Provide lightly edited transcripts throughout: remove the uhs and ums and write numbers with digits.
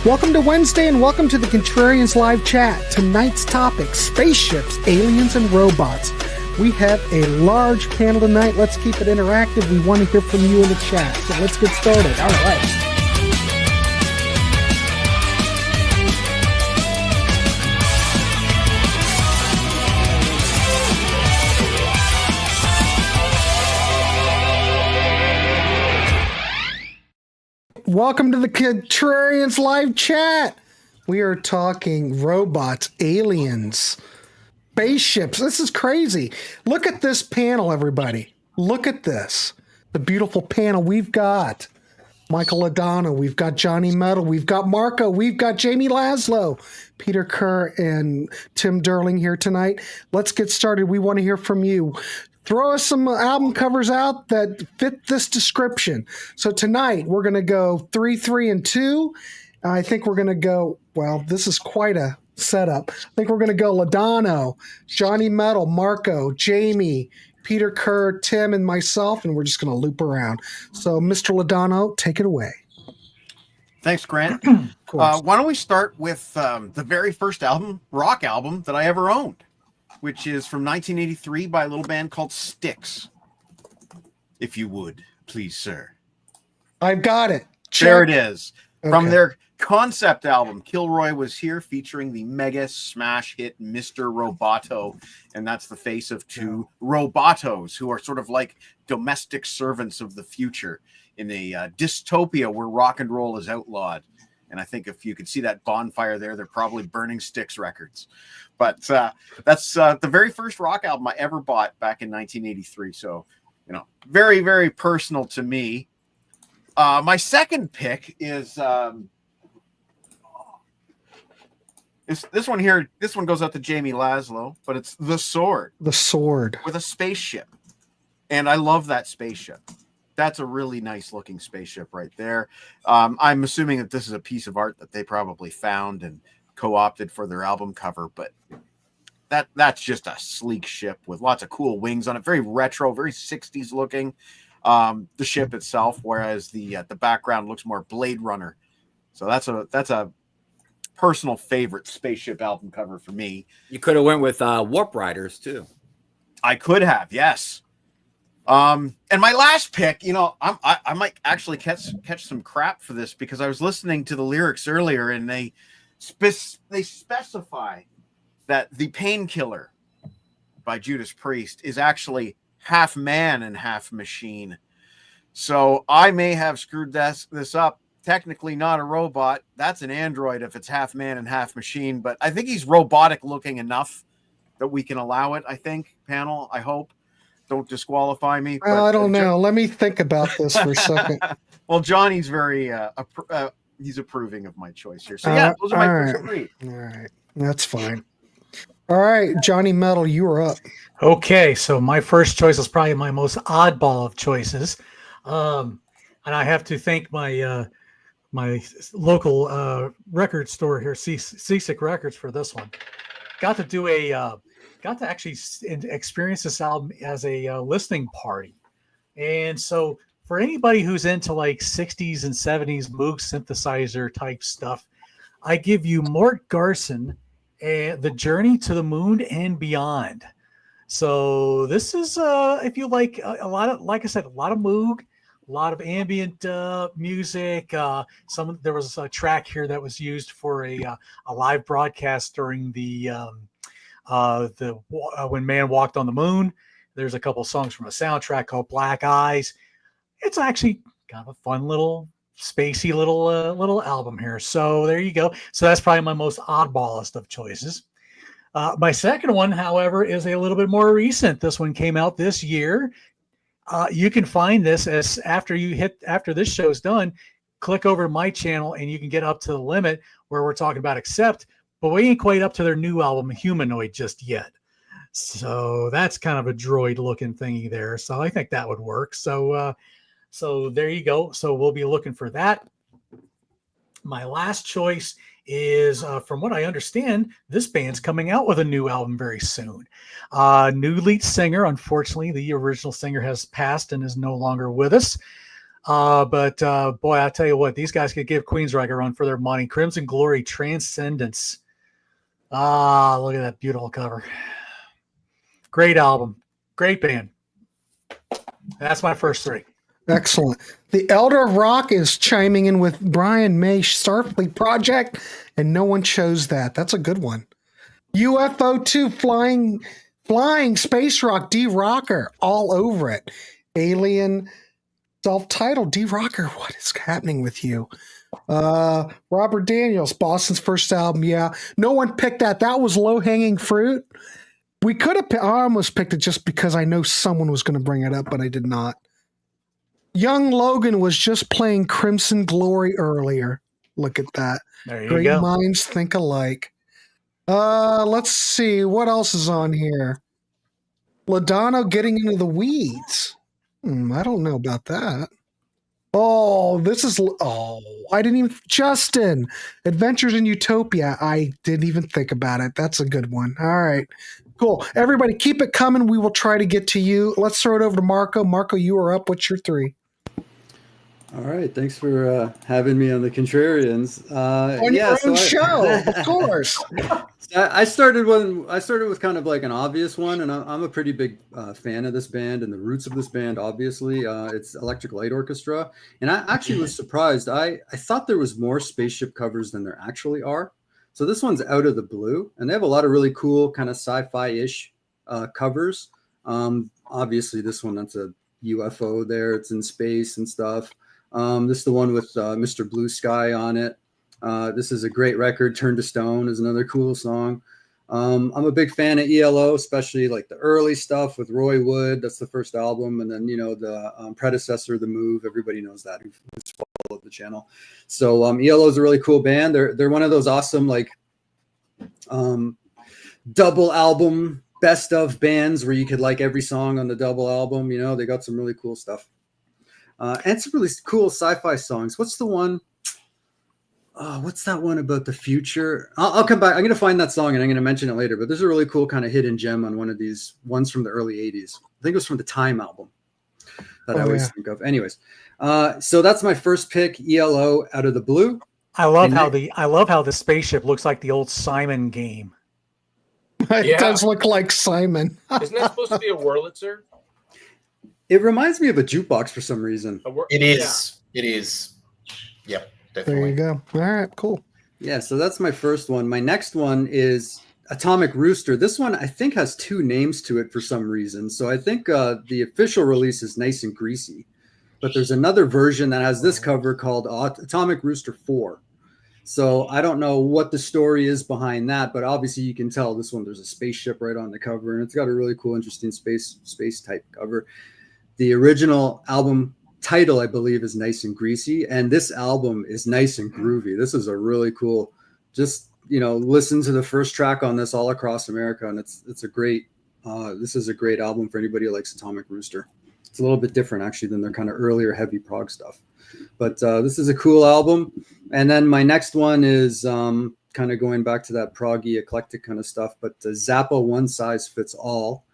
Welcome to Wednesday and welcome to the Contrarians live chat. Tonight's topic, spaceships, aliens, and robots. We have a large panel tonight. Let's keep it interactive. We want to hear from you in the chat. So let's get started. All right. Welcome to the Contrarians live chat. We are talking robots, aliens, spaceships. This is crazy. Look at this panel, everybody. Look at this. The beautiful panel. We've got Michael Adano. We've got Johnny Metal. We've got Marco. We've got Jamie Laszlo, Peter Kerr, and Tim Durling here tonight. Let's get started. We want to hear from you. Throw us some album covers out that fit this description. So tonight we're going to go 3, 3, and 2. I think we're going to go, well, this is quite a setup. I think we're going to go Ladano, Johnny Metal, Marco, Jamie, Peter Kerr, Tim, and myself, and we're just going to loop around. So Mr. Ladano, take it away. Thanks, Grant. Why don't we start with the very first album, rock album, that I ever owned, which is from 1983 by a little band called Styx. If you would, please, sir. I've got it. Check. There it is. Okay. From their concept album, Kilroy Was Here, featuring the mega smash hit Mr. Roboto. And that's the face of two robotos who are sort of like domestic servants of the future in a dystopia where rock and roll is outlawed. And I think if you could see that bonfire there, they're probably burning Styx records. But that's the very first rock album I ever bought back in 1983. So, you know, very, very personal to me. My second pick is this one here. This one goes out to Jamie Laszlo, but it's The Sword. The Sword. With a spaceship. And I love that spaceship. That's a really nice looking spaceship right there. I'm assuming that this is a piece of art that they probably found and co-opted for their album cover, but that's just a sleek ship with lots of cool wings on it. Very retro, very 60s looking. The ship itself, whereas the background looks more Blade Runner. So that's a personal favorite spaceship album cover for me. You could have went with Warp Riders too. I could have, yes. And my last pick, you know, I might actually catch some crap for this because I was listening to the lyrics earlier and they specify that the Painkiller by Judas Priest is actually half man and half machine. So I may have screwed this up. Technically not a robot. That's an android if it's half man and half machine, but I think he's robotic looking enough that we can allow it, I think, panel, I hope. Don't disqualify me. But, I don't know. Let me think about this for a second. Well, Johnny's very he's approving of my choice here. So yeah, those are my first three. All right, that's fine. All right, Johnny Metal, you are up. Okay, so my first choice is probably my most oddball of choices, and I have to thank my my local record store here, Seasick Records, for this one. Got to actually experience this album as a listening party. And so for anybody who's into like 60s and 70s Moog synthesizer type stuff, I give you Mort Garson and The Journey to the Moon and Beyond. So this is, if you like a lot of, like I said, a lot of Moog, a lot of ambient music. There was a track here that was used for a live broadcast during the When Man Walked on the Moon. There's a couple songs from a soundtrack called Black Eyes. It's actually kind of a fun little spacey little album here. So there you go. So that's probably my most oddballest of choices. My second one, however, is a little bit more recent. This one came out this year. You can find this as after this show's done, click over to my channel and you can get up to the limit where we're talking about Accept. But we ain't quite up to their new album, Humanoid, just yet. So that's kind of a droid-looking thingy there. So I think that would work. So there you go. So we'll be looking for that. My last choice is, from what I understand, this band's coming out with a new album very soon. New lead singer, unfortunately, the original singer has passed and is no longer with us. But boy, I tell you what, these guys could give Queensryche a run for their money. Crimson Glory Transcendence. Look at that beautiful cover. Great album. Great band. That's my first three. Excellent. The Elder of Rock is chiming in with Brian May Starfleet Project, and no one chose that. That's a good one. UFO 2 flying space rock D Rocker all over it. Alien self-titled D Rocker. What is happening with you? Robert Daniels, Boston's first album. Yeah, no one picked that. That was low-hanging fruit. We could have. I almost picked it just because I know someone was going to bring it up, but I did not. Young Logan was just playing Crimson Glory earlier. Look at that. There you Great go. minds think alike. Let's see what else is on here. Ladano getting into the weeds. I don't know about that. Oh, I didn't even. Justin, Adventures in Utopia. I didn't even think about it. That's a good one. All right, cool. Everybody, keep it coming. We will try to get to you. Let's throw it over to Marco. Marco, you are up. What's your three? All right, thanks for having me on the Contrarians. On your own show, of course. I started with kind of like an obvious one, and I'm a pretty big fan of this band and the roots of this band. Obviously, it's Electric Light Orchestra, and I actually was surprised. I thought there was more Spaceship covers than there actually are. So this one's Out of the Blue, and they have a lot of really cool kind of sci-fi-ish covers. Obviously, this one, that's a UFO there. It's in space and stuff. This is the one with Mr. Blue Sky on it. This is a great record. Turn to Stone is another cool song. I'm a big fan of ELO, especially like the early stuff with Roy Wood. That's the first album. And then, the predecessor, The Move. Everybody knows that who's followed the channel. So ELO is a really cool band. They're one of those awesome like double album best of bands where you could like every song on the double album. They got some really cool stuff. And some really cool sci-fi songs. What's the one? What's that one about the future? I'll come back. I'm going to find that song and I'm going to mention it later. But there's a really cool kind of hidden gem on one of these ones from the early 80s. I think it was from the Time album that I always think of. Anyways, so that's my first pick, ELO, Out of the Blue. I love how the spaceship looks like the old Simon game. It does look like Simon. Isn't that supposed to be a Wurlitzer? It reminds me of a jukebox for some reason. It is. Yeah. It is. Yep, definitely. There you go. All right, cool. Yeah, so that's my first one. My next one is Atomic Rooster. This one, I think, has two names to it for some reason. So I think the official release is Nice and Greasy. But there's another version that has this cover called Atomic Rooster 4. So I don't know what the story is behind that, but obviously you can tell this one, there's a spaceship right on the cover, and it's got a really cool, interesting space type cover. The original album title, I believe, is Nice and Greasy, and this album is nice and groovy. This is a really cool, just, listen to the first track on this all across America, and it's a great, this is a great album for anybody who likes Atomic Rooster. It's a little bit different, actually, than their kind of earlier heavy prog stuff. But this is a cool album. And then my next one is kind of going back to that proggy, eclectic kind of stuff, but Zappa One Size Fits All.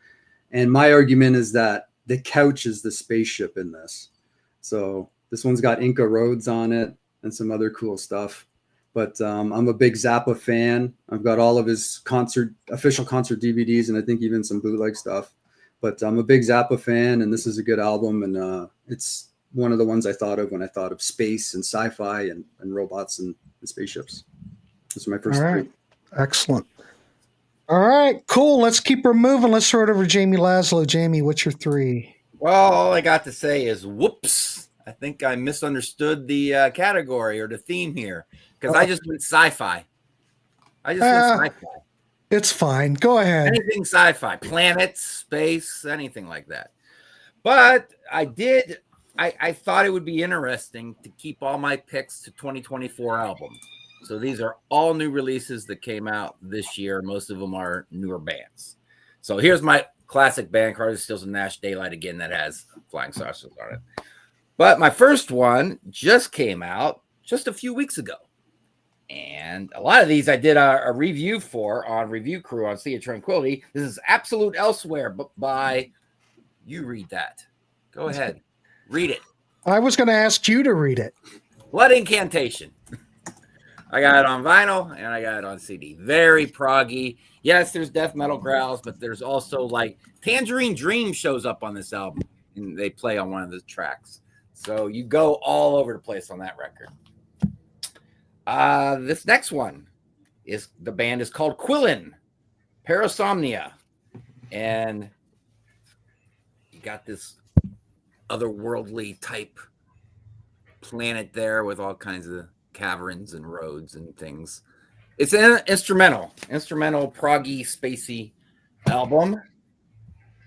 And my argument is that the couch is the spaceship in this. So this one's got Inca Roads on it and some other cool stuff. But I'm a big Zappa fan. I've got all of his official concert DVDs, and I think even some bootleg stuff. But I'm a big Zappa fan, and this is a good album. And it's one of the ones I thought of when I thought of space and sci-fi and robots and spaceships. Those are my first three. Excellent. All right, cool. Let's keep her moving. Let's throw it over to Jamie Laszlo. Jamie, what's your three? Well, all I got to say is whoops. I think I misunderstood the category or the theme here because I just went sci-fi. I just went sci-fi. It's fine. Go ahead. Anything sci-fi, planets, space, anything like that. But I thought it would be interesting to keep all my picks to 2024 albums. So these are all new releases that came out this year. Most of them are newer bands. So here's my classic band, Carter Stills and Nash Daylight again, that has Flying Saucers on it. But my first one just came out just a few weeks ago. And a lot of these I did a review for on Review Crew on Sea of Tranquility. This is Absolute Elsewhere by, you read that. Go ahead. Read it. I was going to ask you to read it. Blood Incantation. I got it on vinyl and I got it on CD. Very proggy. Yes, there's death metal growls, but there's also like Tangerine Dream shows up on this album and they play on one of the tracks. So you go all over the place on that record. This next one is the band is called Quillen, Parasomnia. And you got this otherworldly type planet there with all kinds of caverns and roads and things. It's an instrumental proggy spacey album.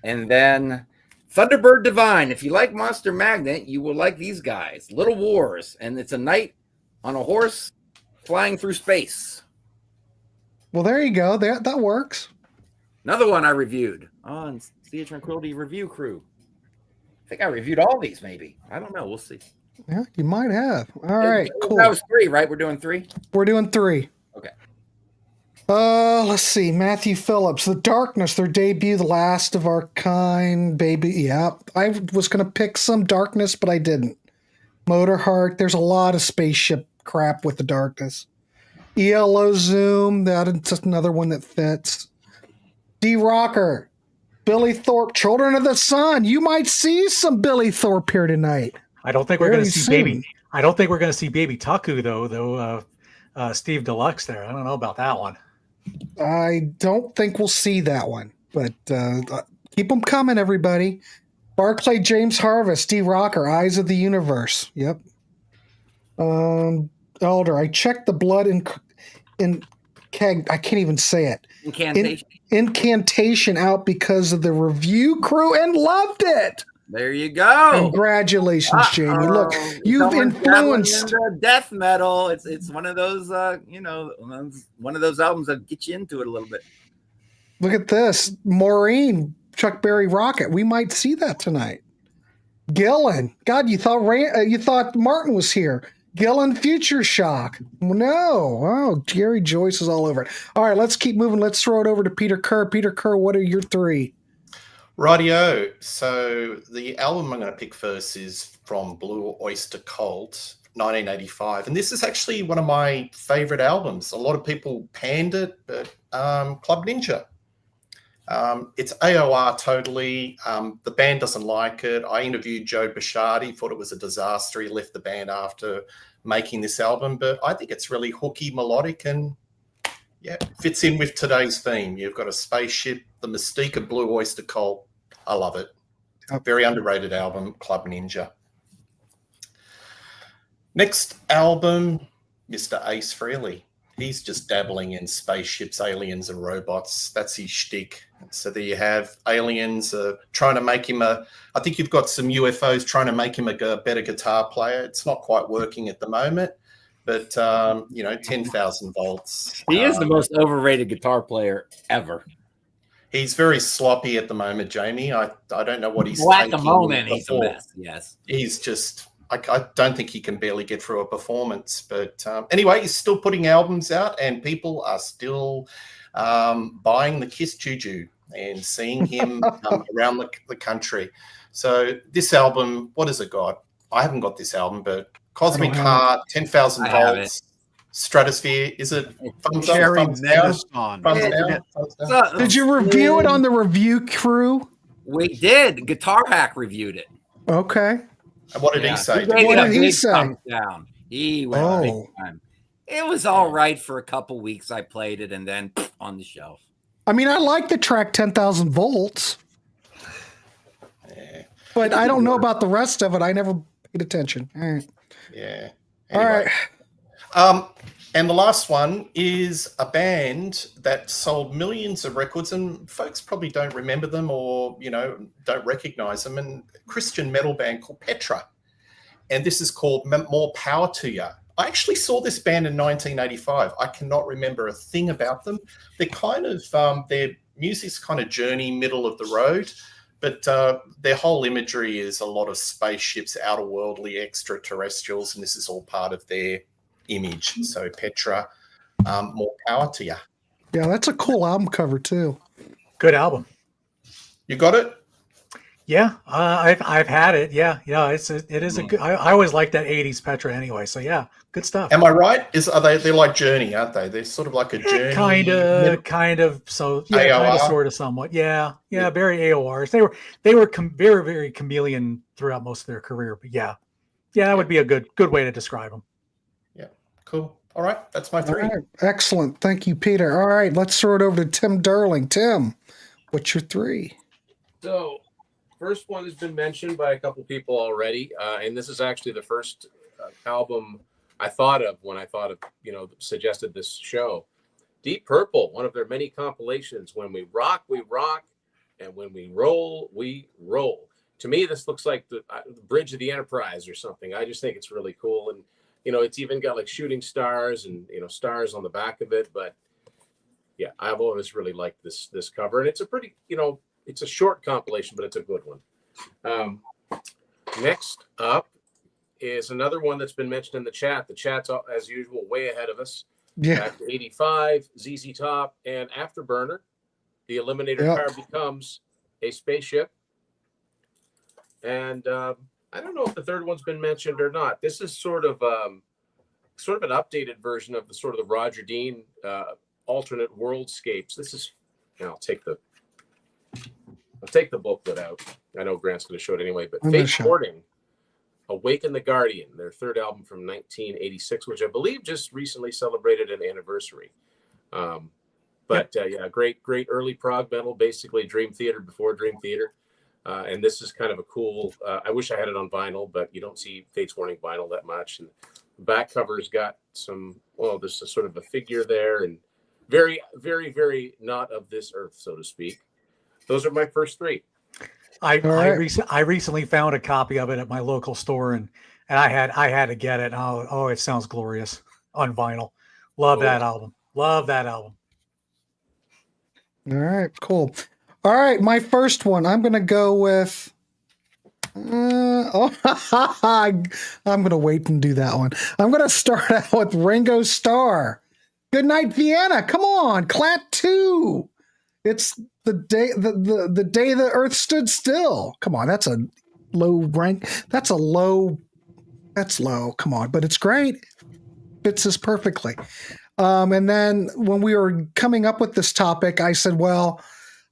And then Thunderbird Divine. If you like Monster Magnet, you will like these guys. Little Wars, and it's a knight on a horse flying through space. Well, there you go. That works. Another one I reviewed on Sea of Tranquility Review Crew. I think I reviewed all these, maybe. I don't know. We'll see. Yeah, you might have. All right, cool. That was 3, right? We're doing 3? We're doing 3. Okay. Let's see. Matthew Phillips, The Darkness, their debut, The Last of Our Kind, baby. Yeah, I was going to pick some Darkness, but I didn't. Motorheart, there's a lot of spaceship crap with The Darkness. ELO Zoom, that's another one that fits. D Rocker, Billy Thorpe, Children of the Sun. You might see some Billy Thorpe here tonight. I don't think we're going to see soon. Baby. I don't think we're going to see Baby Taku though. Steve Deluxe there. I don't know about that one. I don't think we'll see that one, but keep them coming, everybody. Barclay James Harvest, D Rocker, Eyes of the Universe. Yep. Elder, I checked the blood in keg. I can't even say it. Incantation out because of the review crew and loved it. There you go. Congratulations, Jamie. Look, you've influenced death metal. It's one of those one of those albums that get you into it a little bit. Look at this. Morin, Chuck Berry Rocket. We might see that tonight. Gillen. God, you thought Martin was here. Gillen Future Shock. No. Oh, Jerry Joyce is all over it. All right, let's keep moving. Let's throw it over to Peter Kerr. Peter Kerr, what are your 3? Rightio. So the album I'm going to pick first is from Blue Oyster Cult, 1985. And this is actually one of my favorite albums. A lot of people panned it, but Club Ninja. It's AOR totally. The band doesn't like it. I interviewed Joe Bishardi, thought it was a disaster. He left the band after making this album, but I think it's really hooky, melodic, and fits in with today's theme. You've got a spaceship, the mystique of Blue Oyster Cult. I love it. A very underrated album, Club Ninja. Next album, Mr. Ace Frehley. He's just dabbling in spaceships, aliens, and robots. That's his shtick. So there you have aliens trying to make him I think you've got some UFOs trying to make him a better guitar player. It's not quite working at the moment, but 10,000 volts. He is the most overrated guitar player ever. He's very sloppy at the moment, Jamie. I don't know what he's well, at the moment, he's a mess. Yes, he's just. I don't think he can barely get through a performance. But anyway, he's still putting albums out, and people are still buying the Kiss Juju and seeing him around the country. So this album, what has it got? I haven't got this album, but Cosmic Heart, 10,000 volts. Stratosphere, is it? Thumbs up, thumbs down? Did you review it on the review crew? We did. Guitar Hack reviewed it. Okay. And what did he say? What did he say? Down. He went big time. It was all right for a couple weeks. I played it and then on the shelf. I mean, I like the track 10,000 volts. Yeah. But I don't know about the rest of it. I never paid attention. All right. Yeah. Anyway. All right. And the last one is a band that sold millions of records, and folks probably don't remember them or, don't recognize them. And Christian metal band called Petra. And this is called More Power to Ya. I actually saw this band in 1985. I cannot remember a thing about them. They're kind of, their music's kind of journey, middle of the road. But their whole imagery is a lot of spaceships, outer-worldly extraterrestrials, and this is all part of their image. So Petra, more power to you. Yeah, that's a cool album cover too. Good album. You got it? Yeah, I've had it. Yeah, it is a good. I always like that '80s Petra anyway. So yeah, good stuff. Am I right? They're like Journey, aren't they? They're sort of like a Journey. Kind of. So yeah, kind of, sort of, somewhat. Yeah. Very AORs. They were very, very chameleon throughout most of their career. But yeah, that would be a good way to describe them. Yeah, cool. All right, that's my 3. All right. Excellent. Thank you, Peter. All right, let's throw it over to Tim Durling. Tim, what's your 3? So, first one has been mentioned by a couple people already, and this is actually the first album I thought of when I thought of, suggested this show. Deep Purple, one of their many compilations. When we rock, and when we roll, we roll. To me, this looks like the Bridge of the Enterprise or something. I just think it's really cool, and it's even got like shooting stars and stars on the back of it. But yeah, I've always really liked this cover, and it's a pretty it's a short compilation, but it's a good one. Next up is another one that's been mentioned in the chat. The chat's, as usual, way ahead of us. Yeah. Back to 85, ZZ Top, and Afterburner. The Eliminator car becomes a spaceship. And I don't know if the third one's been mentioned or not. This is sort of an updated version of the Roger Dean alternate worldscapes. This is, I'll take the booklet out. I know Grant's going to show it anyway, but Fate Courting, Awaken the Guardian, their third album from 1986, which I believe just recently celebrated an anniversary. Great early prog metal, basically Dream Theater before Dream Theater. And this is kind of a cool, I wish I had it on vinyl, but you don't see Fate's Warning vinyl that much. And the back cover's got there's a sort of a figure there, and very, very, very not of this earth, so to speak. Those are my first 3. I recently found a copy of it at my local store, and I had to get it. Oh, it sounds glorious on vinyl. Love that album. Love that album. All right, cool. All right, my first one. I'm going to go with. I'm going to wait and do that one. I'm going to start out with Ringo Starr. Goodnight, Vienna. Come on, Clat 2. It's the day the day the Earth stood still. Come on, that's a low rank. That's low. Come on, but it's great. Fits this perfectly. And then when we were coming up with this topic, I said, well,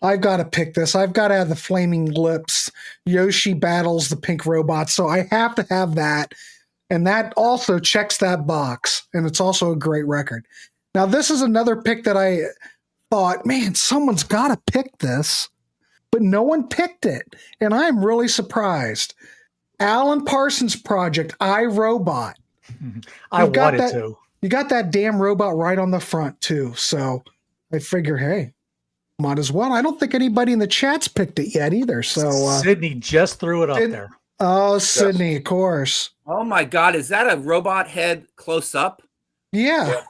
I've got to pick this. I've got to have the Flaming Lips. Yoshi battles the pink robot. So I have to have that. And that also checks that box. And it's also a great record. Now, this is another pick that I thought, man, someone's got to pick this. But no one picked it. And I'm really surprised. Alan Parsons Project, I, Robot. I wanted to. You got that damn robot right on the front, too. So I figure, hey, might as well. I don't think anybody in the chat's picked it yet either. So Sydney just threw it up there. Oh, Sydney, yes. Of course. Oh, my God. Is that a robot head close up? Yeah.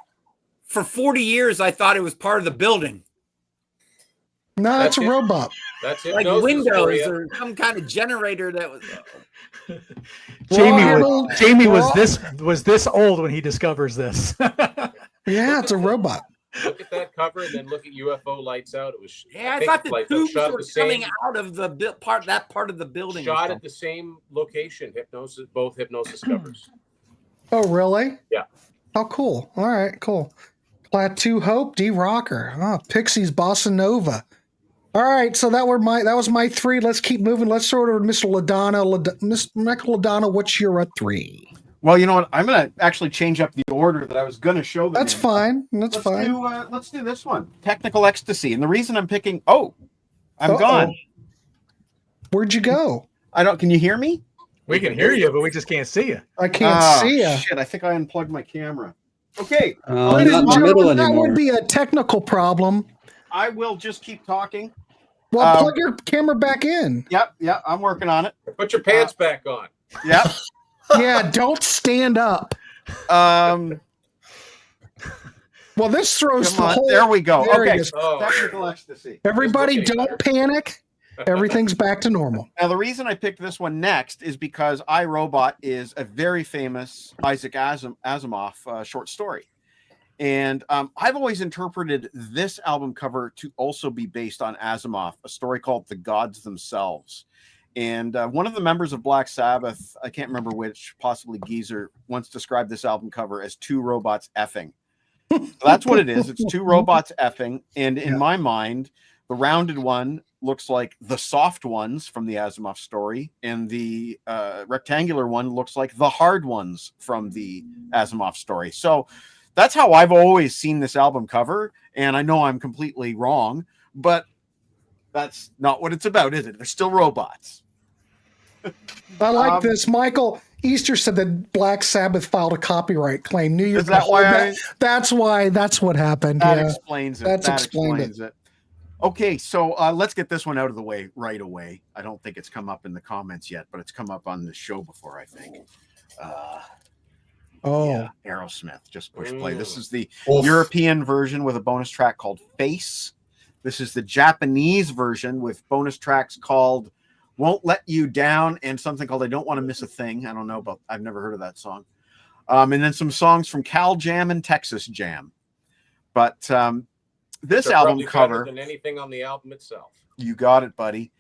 For 40 years, I thought it was part of the building. No, that's a robot. That's it. Like Windows or some kind of generator that was... Jamie was this old when he discovers this. Yeah, it's a robot. Look at that cover and then look at UFO lights out. It was I thought the tubes were coming out of the part of the building. Shot at the same location. Both hypnosis covers. Oh, really? Yeah. Oh, cool. All right, cool. Plateau Hope, D Rocker. Oh, Pixies, Bossa Nova. All right, so that was my 3. Let's keep moving. Let's sort of Mr. Mr. Michael Ladonna, what's your 3? Well, you know what? I'm going to actually change up the order that I was going to show them. That's fine. Let's do this one. Technical Ecstasy. And the reason I'm picking... I'm gone. Where'd you go? Can you hear me? We can hear you, but we just can't see you. I can't see you. Shit, I think I unplugged my camera. Okay. Not in the middle anymore. That would be a technical problem. I will just keep talking. Well, plug your camera back in. Yep, I'm working on it. Put your pants back on. Yep. Yeah, don't stand up. Well, this throws the whole... There we go. There okay. Technical Ecstasy. Everybody don't panic. Everything's back to normal. Now, the reason I picked this one next is because I, Robot is a very famous Isaac Asimov short story. And I've always interpreted this album cover to also be based on Asimov, a story called The Gods Themselves. And one of the members of Black Sabbath, I can't remember which, possibly Geisler, once described this album cover as two robots effing. So that's what it is. It's two robots effing. And in my mind, the rounded one looks like the soft ones from the Asimov story, and the rectangular one looks like the hard ones from the Asimov story. So that's how I've always seen this album cover. And I know I'm completely wrong, but that's not what it's about, is it? They're still robots. I like this. Michael Easter said that Black Sabbath filed a copyright claim. New Year's. Is that why? That's why. That's what happened. That yeah. explains it. That explains it. Okay, so let's get this one out of the way right away. I don't think it's come up in the comments yet, but it's come up on the show before, I think. Yeah, Aerosmith. Just push play. This is the European version with a bonus track called Face. This is the Japanese version with bonus tracks called Won't Let You Down and something called I Don't Want to Miss a Thing. I don't know, but I've never heard of that song. And then some songs from Cal Jam and Texas Jam. But this album cover than anything on the album itself. You got it, buddy.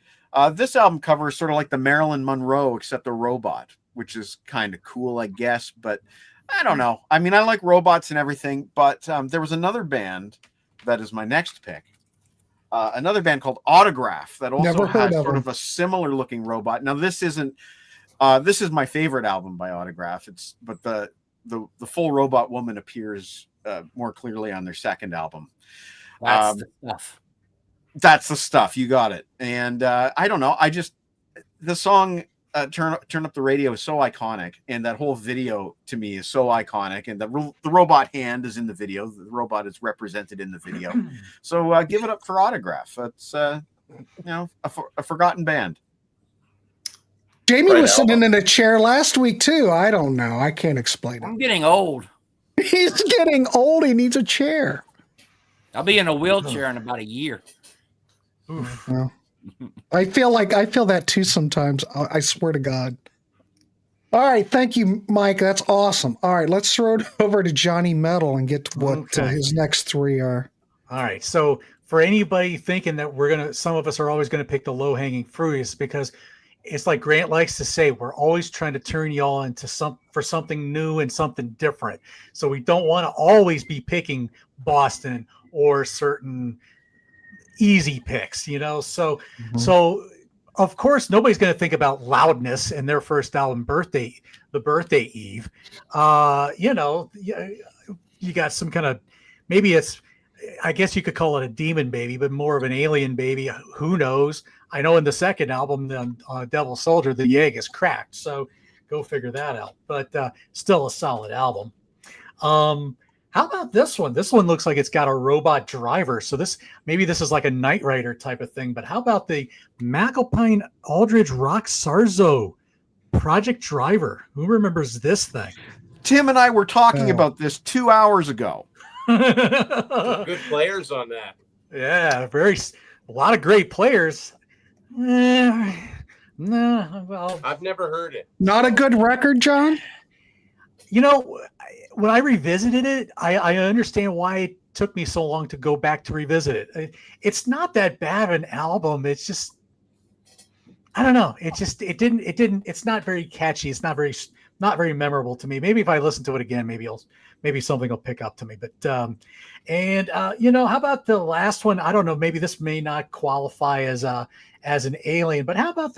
This album cover is sort of like the Marilyn Monroe, except a robot, which is kind of cool, I guess. But I don't know. I mean, I like robots and everything, but there was another band that is my next pick. Another band called Autograph that also has sort of a similar looking robot. Now, this isn't. This is my favorite album by Autograph. But the full robot woman appears more clearly on their second album. That's the stuff. That's the stuff. You got it. And I don't know. The song Turn Up the Radio is so iconic, and that whole video to me is so iconic. And the robot hand is in the video. The robot is represented in the video. So give it up for Autograph. It's a forgotten band. Jamie was sitting in a chair last week too. I don't know. I can't explain it. I'm getting old. He's getting old. He needs a chair. I'll be in a wheelchair in about a year. Well, I feel that too sometimes. I swear to God. All right. Thank you, Mike. That's awesome. All right. Let's throw it over to Johnny Metal and get to what his next three are. All right. So for anybody thinking that some of us are always going to pick the low hanging fruit, is because it's like Grant likes to say, we're always trying to turn y'all into something new and something different. So we don't want to always be picking Boston or certain easy picks, So of course, nobody's going to think about Loudness in their first album, The Birthday Eve. You got some kind of, maybe I guess you could call it a demon baby, but more of an alien baby. Who knows? I know in the second album, the Devil Soldier, the egg is cracked. So go figure that out. But still a solid album. How about this one? This one looks like it's got a robot driver. So maybe this is like a Knight Rider type of thing. But how about the McAlpine Aldridge Rock Sarzo Project Driver? Who remembers this thing? Tim and I were talking about this 2 hours ago. Good players on that. Yeah, a lot of great players. No, well, I've never heard it. Not a good record, John? When I revisited it, I understand why it took me so long to go back to revisit it. It's not that bad of an album. It's just, I don't know. It's not very catchy. It's not very memorable to me. Maybe if I listen to it again, maybe something will pick up to me. But, how about the last one? I don't know. Maybe this may not qualify as an alien, but how about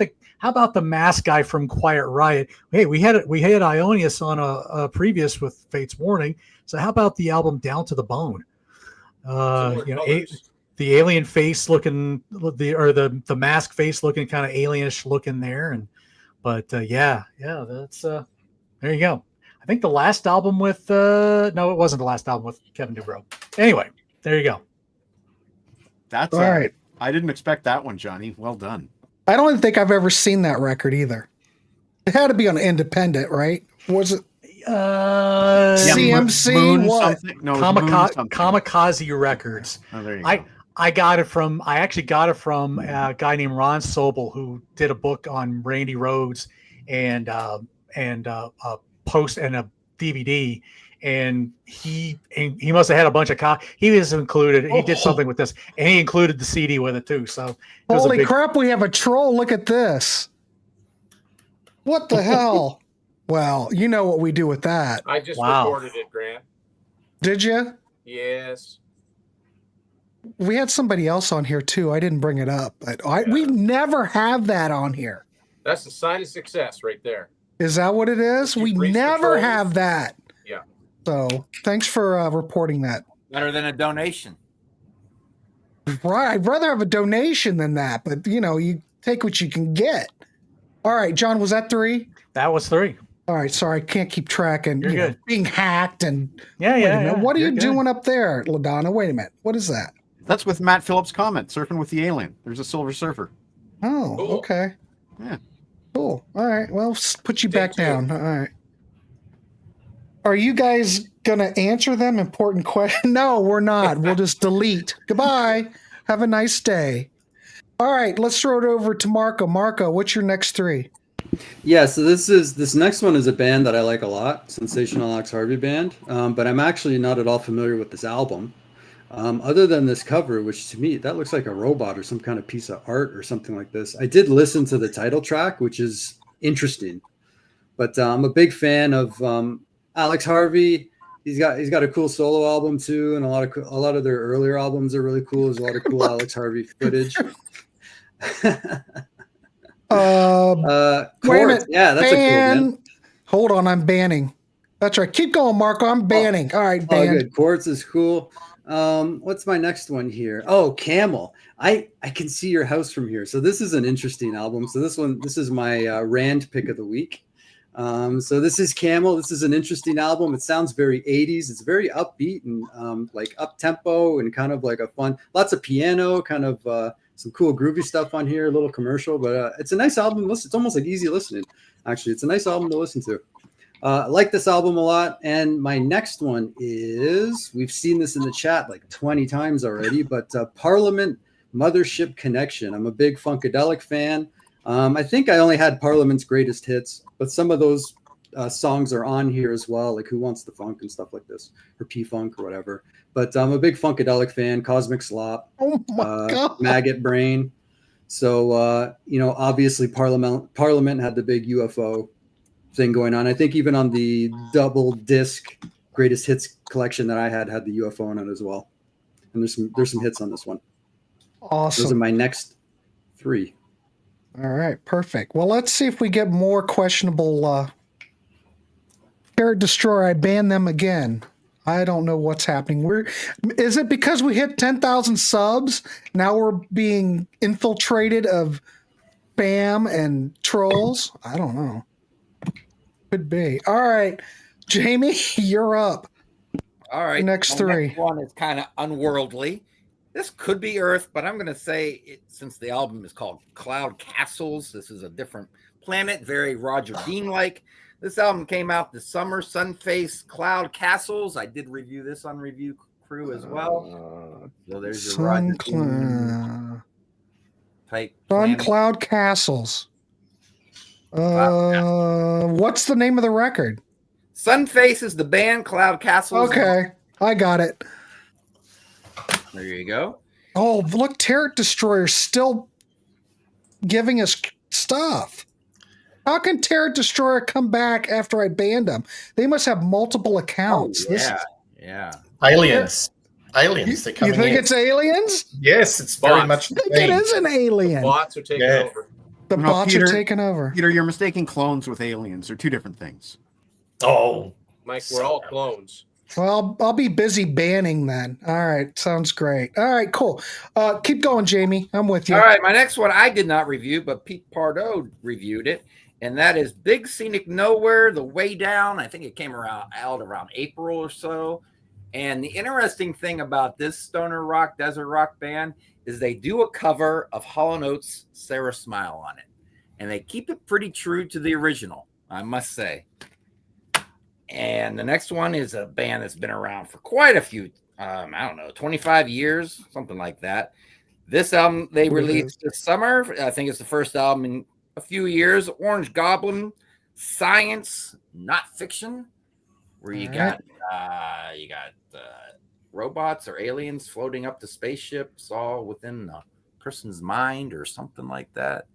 the mask guy from Quiet Riot? Hey, we had Ionius on a previous with Fate's Warning. So how about the album Down to the Bone? The alien face looking, the mask face looking kind of alienish looking there, that's there you go. I think the last album with no, it wasn't the last album with Kevin Dubrow. Anyway, there you go. That's all right. I didn't expect that one, Johnny. Well done. I don't think I've ever seen that record either. It had to be on Independent, right? Was it CMC? Moon what? No, Kamikaze Records. Oh, there you go. I actually got it from a guy named Ron Sobel, who did a book on Randy Rhoads and a post and a DVD. And he must have had a bunch of he was included. He did something with this, and he included the CD with it too. So holy crap, we have a troll. Look at this. What the hell? Well, you know what we do with that. I just Wow. recorded it, Grant. Did you? Yes. We had somebody else on here too. I didn't bring it up, but we never have that on here. That's the sign of success right there. Is that what it is? You've We reached never control. have that. Yeah. So thanks for reporting that. Better than a donation. Right. I'd rather have a donation than that, but you take what you can get. All right, John, was that 3? That was 3. All right, sorry, I can't keep track and You're good. being hacked and Yeah, wait yeah. a minute. yeah. What are You're you good. doing up there, LaDonna? Wait a minute. What is that? That's with Matt Phillips' comment, surfing with the alien. There's a Silver Surfer. Oh, Cool. okay. Yeah. Cool. All right. Well, put you Take back 2. down. All right. Are you guys going to answer them important questions? No, we're not. We'll just delete. Goodbye. Have a nice day. All right. Let's throw it over to Marco. Marco, what's your next 3? Yeah, so this next one is a band that I like a lot, Sensational Alex Harvey Band, but I'm actually not at all familiar with this album. Other than this cover, which to me, that looks like a robot or some kind of piece of art or something like this. I did listen to the title track, which is interesting, but I'm a big fan of Alex Harvey. He's got a cool solo album too, and a lot of their earlier albums are really cool. There's a lot of cool Alex Harvey footage. Wait a minute. Yeah, that's a cool band. Hold on. I'm banning. That's right. Keep going, Marco. I'm banning. All right, Oh, banned. good. Quartz is cool. What's my next one here? Oh, Camel. I can see your house from here. So this is an interesting album. So this is my Rand pick of the week. So this is Camel. This is an interesting album. It sounds very 80s. It's very upbeat and like up tempo and kind of like a fun, lots of piano, kind of some cool groovy stuff on here, a little commercial, but it's a nice album to listen. It's almost like easy listening. Actually, it's a nice album to listen to. I like this album a lot. And my next one is, we've seen this in the chat like 20 times already, but Parliament Mothership Connection. I'm a big Funkadelic fan. I think I only had Parliament's greatest hits, but some of those songs are on here as well, like Who Wants the Funk and stuff like this, or P-Funk or whatever. But I'm a big Funkadelic fan, Cosmic Slop, Oh my God. Maggot Brain. So, obviously Parliament had the big UFO thing going on. I think even on the double disc greatest hits collection that I had the UFO on it as well. And there's some hits on this one. Awesome. Those are my next 3. All right, perfect. Well, let's see if we get more questionable Carrot Destroyer. I banned them again. I don't know what's happening. Is it because we hit 10,000 subs? Now we're being infiltrated of spam and trolls? I don't know. Could be. All right, Jamie, you're up. All right. Next my 3. Next one is kind of unworldly. This could be Earth, but I'm going to say it, since the album is called Cloud Castles, this is a different planet, very Roger Dean-like. This album came out this summer, Sunface Cloud Castles. I did review this on Review Crew as well. So there's your Roger Dean type Sun planet. Cloud Castles. Cloud What's the name of the record? Sunface is the band, Cloud Castles. Okay, I got it. There you go. Oh, look, Turret Destroyer's still giving us stuff. How can Turret Destroyer come back after I banned them? They must have multiple accounts. Oh, yeah. Aliens. Aliens. They're You coming think in. it's aliens? Yes, it's very Bots. much. I think it is an alien. Bots are taking Yeah. over. The No, bots Peter- are taking over. Peter, you're mistaking clones with aliens. They're 2 different things. Oh, Mike, we're all clones. Well, I'll be busy banning then. All right, sounds great. All right, cool. Keep going, Jamie. I'm with you. All right, my next one I did not review, but Pete Pardo reviewed it, and that is Big Scenic Nowhere, The Way Down. I think it came out around April or so. And the interesting thing about this stoner rock, desert rock band is they do a cover of Hall & Oates' Sarah Smile on it. And they keep it pretty true to the original, I must say. And the next one is a band that's been around for quite a few, 25 years, something like that. This album they released this summer. I think it's the first album in a few years. Orange Goblin, Science, Not Fiction, where you got robots or aliens floating up to spaceships, all within a person's mind or something like that.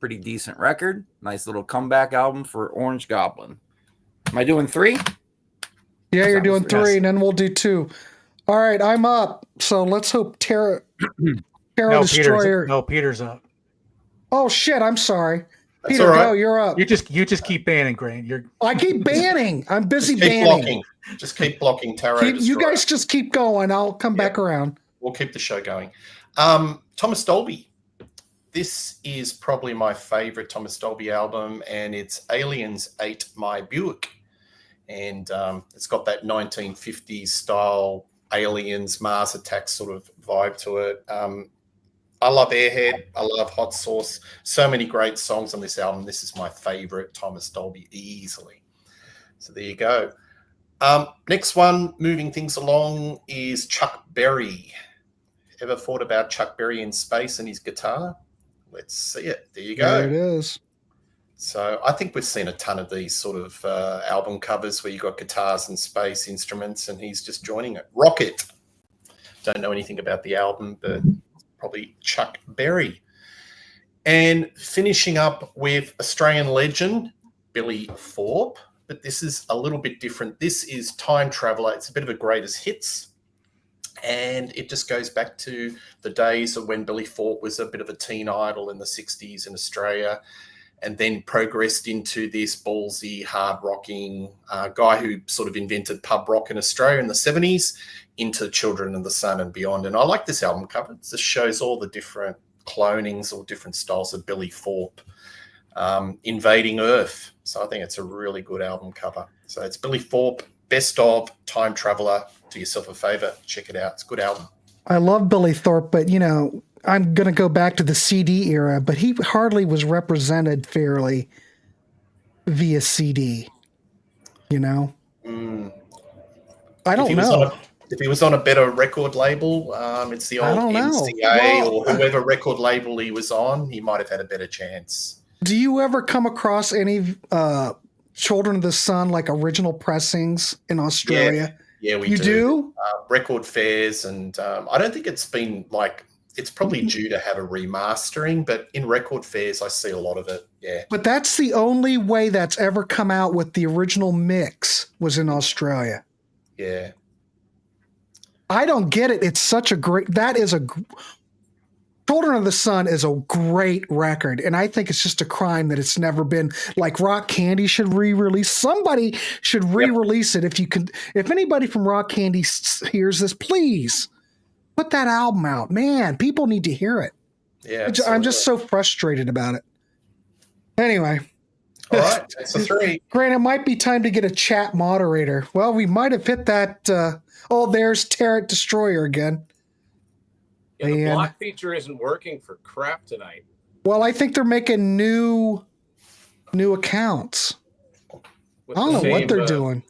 pretty decent record. Nice little comeback album for Orange Goblin. Am I doing 3? Yeah, you're doing 3, yes. and then we'll do 2. All right, I'm up. So let's hope Terra No, Destroyer. Peter's up. Oh shit! I'm sorry. That's Peter, all right. go. You're up. You just keep banning, Grant. I keep banning. I'm busy Just keep banning. blocking. Just keep blocking Tarot You Destroyer. guys just keep going. I'll come back around. We'll keep the show going. Thomas Dolby. This is probably my favorite Thomas Dolby album, and it's Aliens Ate My Buick. And it's got that 1950s style Aliens, Mars Attacks sort of vibe to it. I love Airhead. I love Hot Sauce. So many great songs on this album. This is my favorite Thomas Dolby easily. So there you go. Next one, moving things along, is Chuck Berry. Ever thought about Chuck Berry in space and his guitar? Let's see it. There you go. There it is. So I think we've seen a ton of these sort of album covers where you've got guitars and space instruments, and he's just joining it. Rocket. Don't know anything about the album, but probably Chuck Berry. And finishing up with Australian legend, Billy Thorpe. But this is a little bit different. This is Time Traveller. It's a bit of a greatest hits. And it just goes back to the days of when Billy Thorpe was a bit of a teen idol in the 60s in Australia, and then progressed into this ballsy, hard-rocking guy who sort of invented pub rock in Australia in the 70s into Children of the Sun and beyond. And I like this album cover. It just shows all the different clonings or different styles of Billy Thorpe invading Earth. So I think it's a really good album cover. So it's Billy Thorpe, Best of Time Traveller. Do yourself a favour. Check it out. It's a good album. I love Billy Thorpe, but, I'm going to go back to the CD era, but he hardly was represented fairly via CD, I don't know. If he was on a better record label, it's the old NCA or whoever record label he was on, he might have had a better chance. Do you ever come across any Children of the Sun, like original pressings in Australia? Yeah, we do. You do? Record fairs, and I don't think it's been it's probably due to have a remastering, but in record fairs, I see a lot of it. Yeah. But that's the only way that's ever come out with the original mix was in Australia. Yeah. I don't get it. It's such a great, Children of the Sun is a great record. And I think it's just a crime that it's never been like Rock Candy should re-release. Somebody should re-release it. If anybody from Rock Candy hears this, please put that album out. Man, people need to hear it. Yeah. I'm just so frustrated about it. Anyway. All right. That's a 3. Grant, it might be time to get a chat moderator. Well, we might have hit that. There's Tarot Destroyer again. Yeah, the block feature isn't working for crap tonight. Well, I think they're making new accounts. I don't know what they're doing.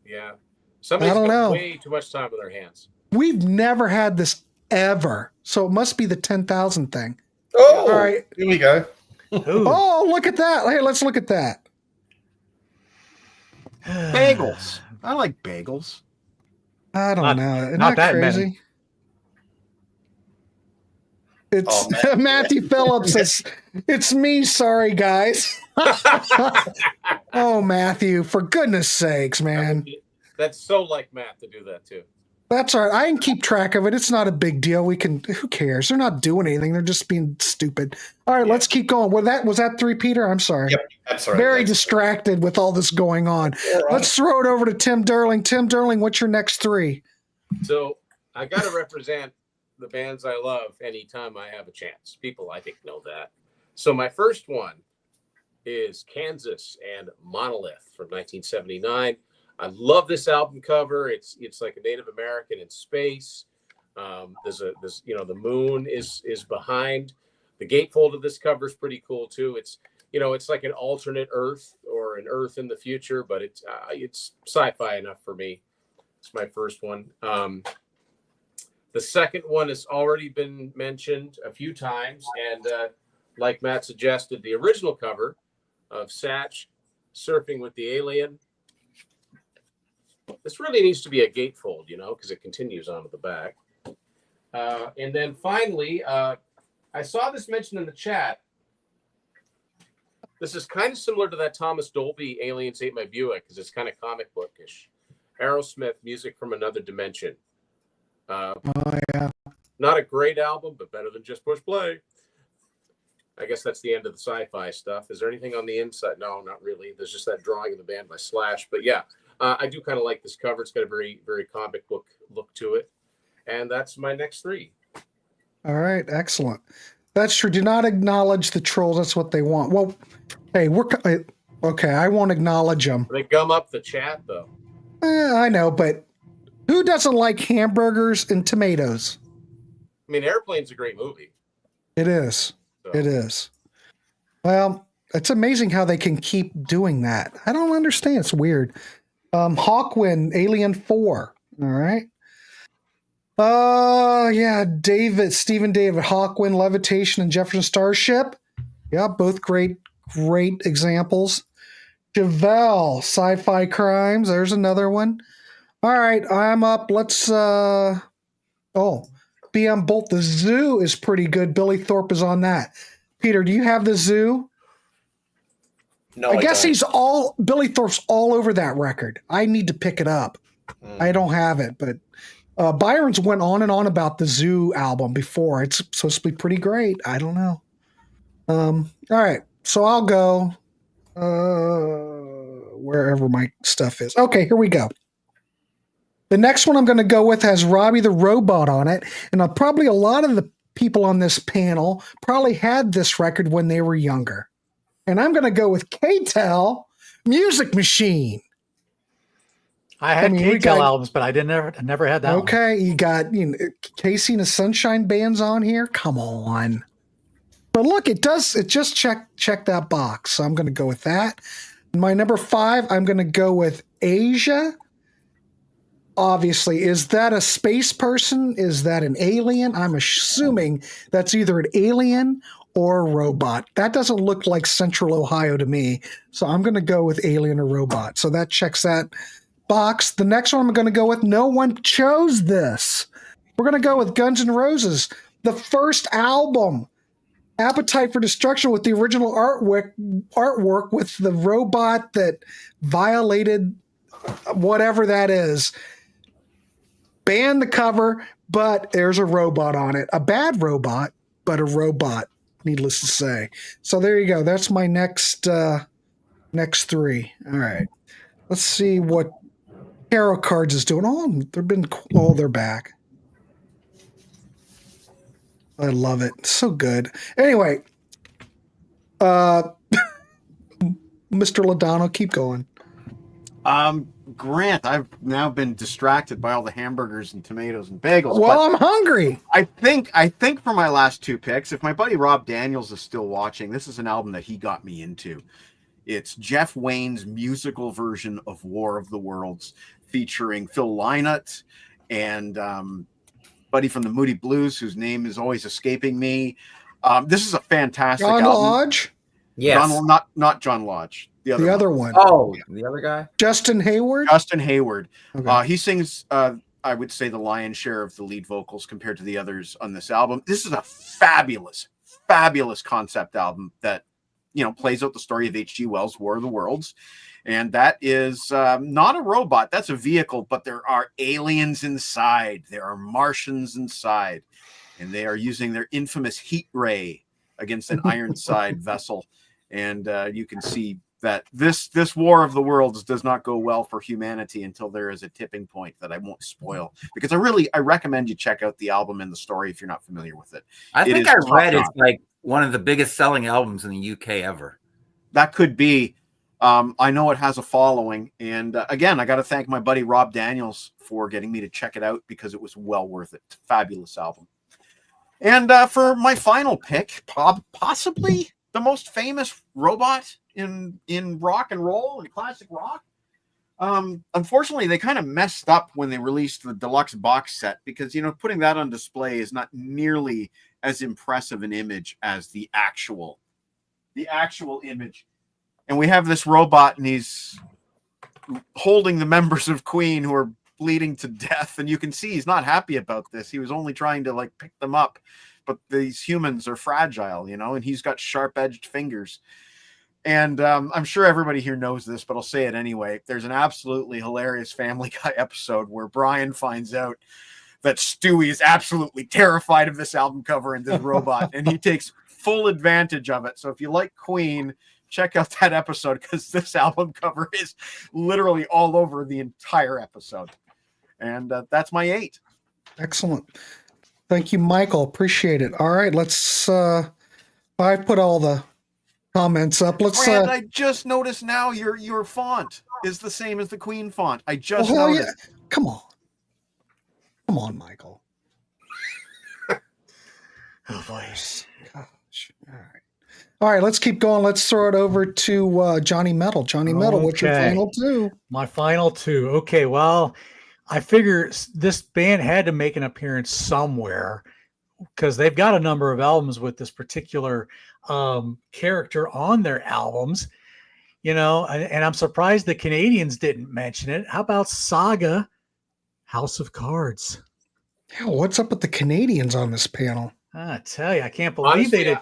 Yeah. Somebody's got way too much time on their hands. We've never had this ever. So it must be the 10,000 thing. Oh, all right. Here we go. Oh, look at that. Hey, let's look at that. Bagels. I like bagels. I don't know. Isn't not that that crazy? many. It's Matthew Phillips. It's me. Sorry, guys. Oh, Matthew, for goodness sakes, man. That's so like Matt to do that too. That's all right. I can keep track of it. It's not a big deal. Who cares? They're not doing anything. They're just being stupid. All right, let's keep going. Was that 3, Peter? I'm sorry. Yep, I'm sorry. Very distracted with all this going on. Right. Let's throw it over to Tim Durling. Tim Durling, what's your next 3? So I got to represent the bands I love anytime I have a chance. People, I think, know that. So my first one is Kansas and Monolith from 1979. I love this album cover. It's like a Native American in space. There's the moon is behind. The gatefold of this cover is pretty cool too. It's like an alternate Earth or an Earth in the future, but it's sci-fi enough for me. It's my first one. The second one has already been mentioned a few times, and like Matt suggested, the original cover of Satch surfing with the alien. This really needs to be a gatefold, because it continues on to the back. And then finally, I saw this mentioned in the chat. This is kind of similar to that Thomas Dolby Aliens Ate My Buick because it's kind of comic bookish. Aerosmith, Music from Another Dimension. Oh yeah. Not a great album, but better than just push play. I guess that's the end of the sci-fi stuff. Is there anything on the inside? No, not really. There's just that drawing of the band by Slash. But yeah, I do kind of like this cover. It's got a very, very comic book look to it. And that's my next three. All right, excellent. That's true. Do not acknowledge the trolls. That's what they want. Well, hey, okay. I won't acknowledge them. They gum up the chat, though. I know, but who doesn't like hamburgers and tomatoes? I mean, Airplane's a great movie. It is. So. It is. Well, it's amazing how they can keep doing that. I don't understand. It's weird. Hawkwind, Alien 4. All right. Yeah, Stephen David, Hawkwind, Levitation, and Jefferson Starship. Yeah, both great examples. Chevelle, Sci-Fi Crimes. There's another one. All right, I'm up. Let's BM Bolt. The Zoo is pretty good. Billy Thorpe is on that. Peter, do you have the Zoo? No, I guess don't. Billy Thorpe's all over that record. I need to pick it up. I don't have it, but Byron's went on and on about the Zoo album before. It's supposed to be pretty great. I don't know. All right, so I'll go wherever my stuff is. Okay, here we go. The next one I'm going to go with has Robbie the Robot on it, and probably a lot of the people on this panel probably had this record when they were younger. And I'm going to go with K-Tel, Music Machine. I had K-Tel albums, but I never had that one. Okay, you got Casey and the Sunshine Band's on here. Come on. But look, it just check that box. So I'm going to go with that. My number 5, I'm going to go with Asia. Obviously, is that a space person? Is that an alien? I'm assuming that's either an alien or a robot. That doesn't look like Central Ohio to me. So I'm going to go with alien or robot. So that checks that box. The next one I'm going to go with, no one chose this. We're going to go with Guns N' Roses, the first album, Appetite for Destruction, with the original artwork with the robot that violated whatever that is. Banned the cover, but there's a robot on it. A bad robot, but a robot, needless to say. So there you go. That's my next 3. All right. Let's see what Tarot Cards is doing. They're back. I love it. So good. Anyway, Mr. Lodano, keep going. Grant, I've now been distracted by all the hamburgers and tomatoes and bagels. Well, I'm hungry. I think for my last 2 picks, if my buddy Rob Daniels is still watching, this is an album that he got me into. It's Jeff Wayne's musical version of War of the Worlds, featuring Phil Lynott and buddy from the Moody Blues, whose name is always escaping me. This is a fantastic John album. Lodge? Yes. Not John Lodge. The other one. Oh, the other guy? Justin Hayward? Justin Hayward. Okay. He sings, I would say, the lion's share of the lead vocals compared to the others on this album. This is a fabulous, fabulous concept album that, plays out the story of H.G. Wells' War of the Worlds. And that is not a robot. That's a vehicle, but there are aliens inside. There are Martians inside. And they are using their infamous heat ray against an Ironside vessel. And you can see that this War of the Worlds does not go well for humanity until there is a tipping point that I won't spoil, because I recommend you check out the album and the story if you're not familiar with it. I think I read it's like one of the biggest selling albums in the UK ever. That could be. I know it has a following, and again, I got to thank my buddy Rob Daniels for getting me to check it out, because it was well worth it. Fabulous album. And for my final pick, possibly the most famous robot in rock and roll and classic rock. Unfortunately, they kind of messed up when they released the deluxe box set, because putting that on display is not nearly as impressive an image as the actual image. And we have this robot, and he's holding the members of Queen who are bleeding to death, and you can see he's not happy about this. He was only trying to pick them up, but these humans are fragile, and he's got sharp-edged fingers. And I'm sure everybody here knows this, but I'll say it anyway. There's an absolutely hilarious Family Guy episode where Brian finds out that Stewie is absolutely terrified of this album cover and this robot, and he takes full advantage of it. So if you like Queen, check out that episode, because this album cover is literally all over the entire episode. And that's my 8. Excellent. Thank you, Michael. Appreciate it. All right, let's I put all the comments up. Let's Brand, I just noticed now your font is the same as the Queen font. I just hell noticed. yeah. Come on, Michael. Oh boy. Gosh. All right, let's keep going. Let's throw it over to Johnny Metal. Johnny Metal, what's your Okay. final 2? My final 2. Okay, well, I figure this band had to make an appearance somewhere because they've got a number of albums with this particular character on their albums, and I'm surprised the Canadians didn't mention it. How about Saga House of Cards? Hell, what's up with the Canadians on this panel? I tell you, I can't believe Honestly, they did.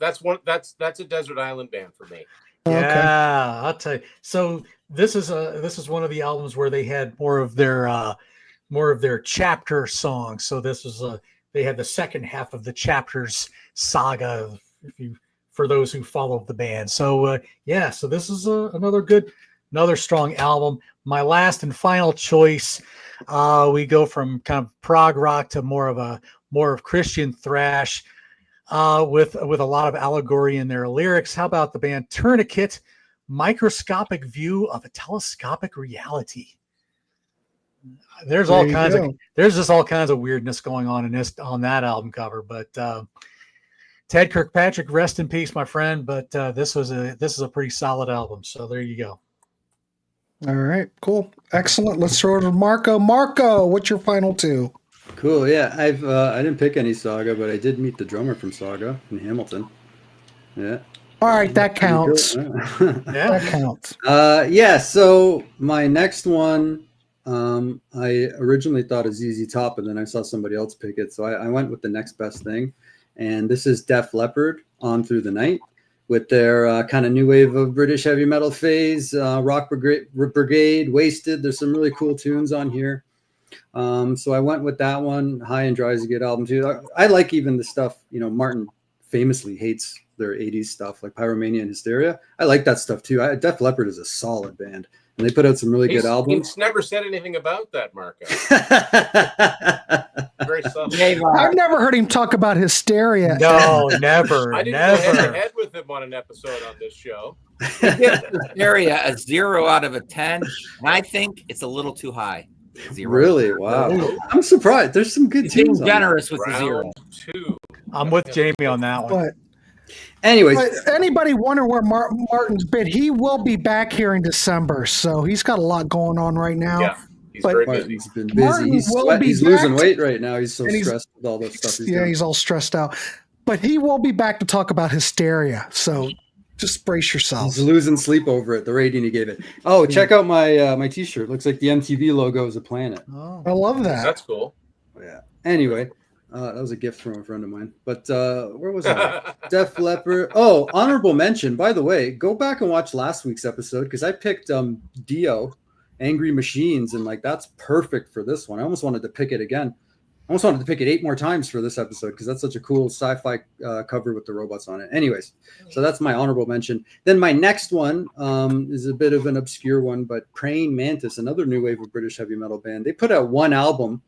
that's a desert island band for me. Yeah, I'll tell you. So this is one of the albums where they had more of their chapter songs. So this was they had the second half of the chapters saga, for those who follow the band. So so this is another strong album. My last and final choice, we go from kind of prog rock to more of Christian thrash. With a lot of allegory in their lyrics. How about the band Tourniquet, Microscopic View of a Telescopic Reality? There's just all kinds of weirdness going on on that album cover. But Ted Kirkpatrick, rest in peace, my friend. But this is a pretty solid album. So there you go. All right, cool. Excellent. Let's throw it to Marco. Marco, what's your final 2? Cool. Yeah, I didn't pick any Saga, but I did meet the drummer from Saga in Hamilton. Yeah. All right, that counts. Yeah. That counts. So my next one, I originally thought of ZZ Top, and then I saw somebody else pick it, so I went with the next best thing. And this is Def Leppard, On Through the Night, with their kind of new wave of British heavy metal phase, Rock Brigade, Wasted. There's some really cool tunes on here. So I went with that one. High and Dry is a good album too. I like even the stuff, Martin famously hates their 80s stuff like Pyromania and Hysteria. I like that stuff too. Def Leppard is a solid band, and they put out some really good albums. He's never said anything about that, Marco. Very subtle. I've never heard him talk about Hysteria. No, never. I didn't go head-to-head with him on an episode on this show. He gives Hysteria a 0 out of 10, and I think it's a little too high. 0. Really? Wow. I'm surprised. There's some good He's being tunes on generous with the 0. Round 2. I'm with Jamie on that one. But Anyways, anybody wonder where Martin's been? He will be back here in December, so he's got a lot going on right now. Yeah, he's But very busy. Martin's been busy. Martin He's will be he's losing back. weight right now. He's so And he's- stressed with all this stuff. He's doing. He's all stressed out. But he will be back to talk about Hysteria, so just brace yourselves. He's losing sleep over it. The rating he gave it. Oh, check out my my T-shirt. Looks like the MTV logo is a planet. Oh. I love that. That's cool. Yeah. Anyway, that was a gift from a friend of mine. But where was I? Def Leppard. Oh, honorable mention. By the way, go back and watch last week's episode because I picked Dio, Angry Machines, and that's perfect for this one. I almost wanted to pick it again. I almost wanted to pick it 8 more times for this episode because that's such a cool sci-fi cover with the robots on it. Anyways, so that's my honorable mention. Then my next one is a bit of an obscure one, but Praying Mantis, another new wave of British heavy metal band. They put out one album,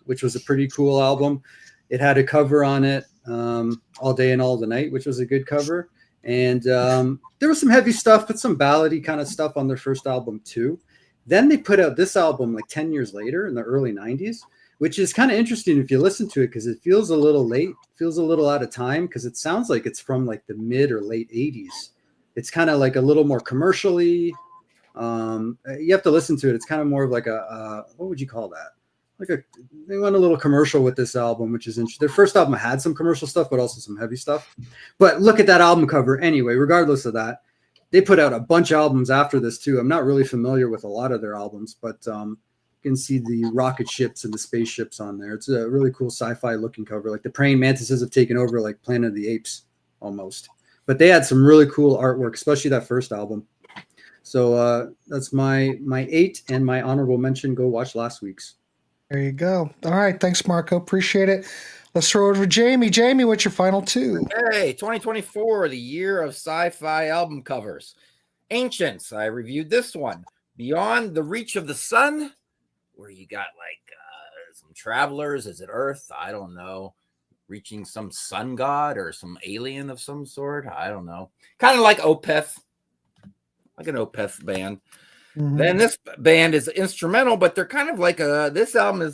which was a pretty cool album. It had a cover on it, All Day and All the Night, which was a good cover. And there was some heavy stuff, but some ballady kind of stuff on their first album too. Then they put out this album 10 years later in the early 90s. Which is kind of interesting if you listen to it because it feels a little late, feels a little out of time because it sounds like it's from the mid or late 80s. It's kind of a little more commercially. You have to listen to it. It's kind of more of a what would you call that? They went a little commercial with this album, which is interesting. Their first album had some commercial stuff, but also some heavy stuff. But look at that album cover anyway. Regardless of that, they put out a bunch of albums after this too. I'm not really familiar with a lot of their albums, but can see the rocket ships and the spaceships on there. It's a really cool sci-fi looking cover. The praying mantises have taken over Planet of the Apes almost. but they had some really cool artwork, especially that first album. So that's my 8, and my honorable mention. Go watch last week's. There you go. All right. Thanks, Marco. Appreciate it. Let's throw it over to Jamie. Jamie, what's your final 2? Hey, 2024, the year of sci-fi album covers. Ancients, I reviewed this one. Beyond the Reach of the Sun, where you got like some travelers. Is it Earth? I don't know. Reaching some sun god or some alien of some sort. I don't know. Kind of like Opeth, like an Opeth band. Mm-hmm. Then this band is instrumental, but they're kind of like this album